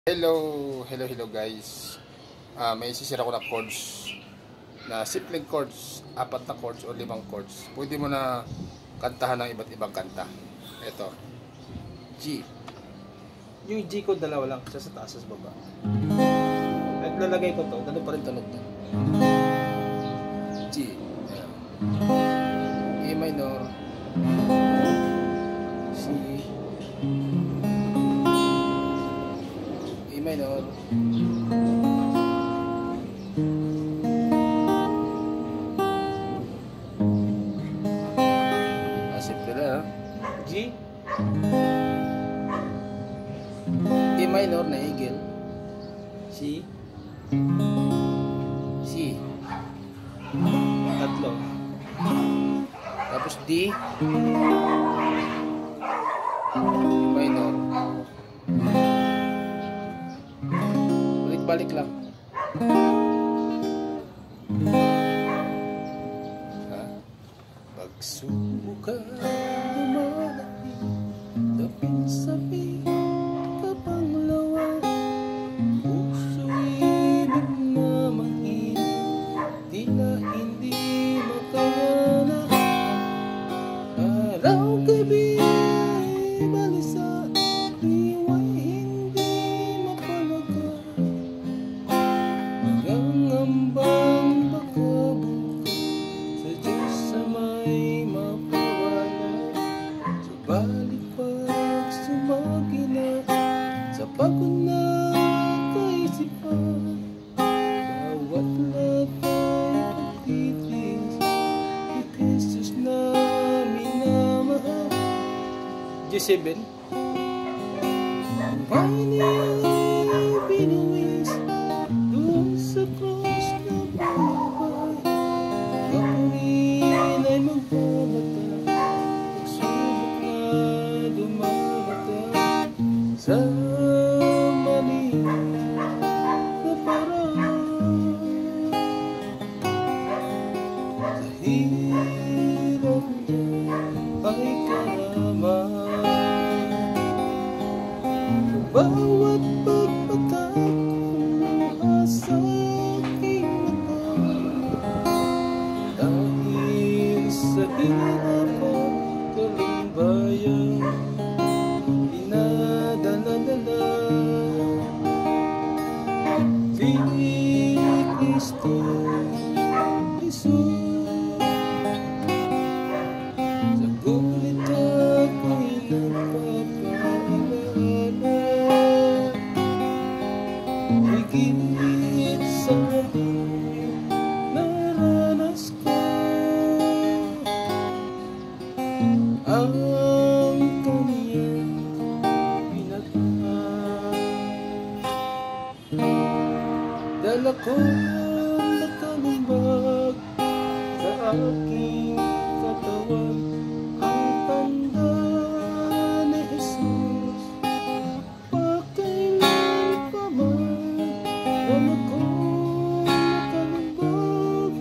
Hello guys. May isisira ko na chords na simpleng chords, 4 na chords o 5 chords. Pwede mo na kantahan ng iba't ibang kanta. Ito, G. Yung G ko dalawa lang, isa sa taas sa baba. At lalagay ko to, ganun pa rin tunog na. G. E minor, C, E minor, simple na, G, E minor na eagle, C, C, tatlo, tapos D, minor, balik lang. Pagsuka lumalaki, tapin-sabi kapanglawan, puso'y nagmamahil, tila hindi makayanan. Araw-gabi ay balisa, liwa'y hindi mapalaga. Nangangambang baka sa Diyos sa may mapawala, subalit pag sumagina sa pagod na kaisipan, bawat latay pagtitis ni Kristus na minamahal. G7. Buhay niya'y binuwis doon sa cross na buhay, ako rin ay magbabata, pagsubok na dumabata sa mali na paraan. Sa hirap niya ay karaman, bawat pagpatak kumuha sa aking mata, dahil sa hirap at kalumbayan, dinadala-dala si Kristo Jesus. Sa gulit ako'y nagpapaalala, higit sa aking naranas ko ang kaniyang pinagmahal. Dala ko ang nakalumbag sa aking katawan, ang tanda ni Jesus. Pakailan pa man dala ko nakalumbag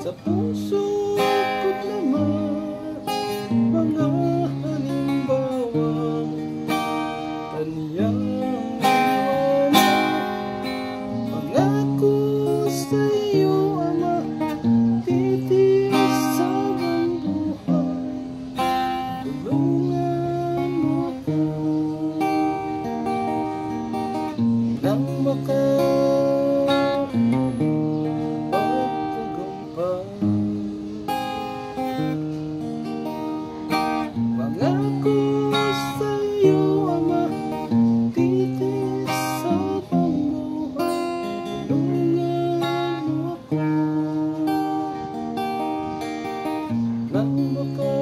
sa puso ko't naman, mga halimbawang kaniyang iniwanan. Pangako sa iyo, Ama, titiis sa buong buhay, tulungan mo ako nang makapagtagumpay. Pangako sa iyo, Ama, titiis sa buong buhay, tulungan mo ako nang makapagtagumpay.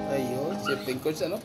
Ayun, simpleng chords, ano?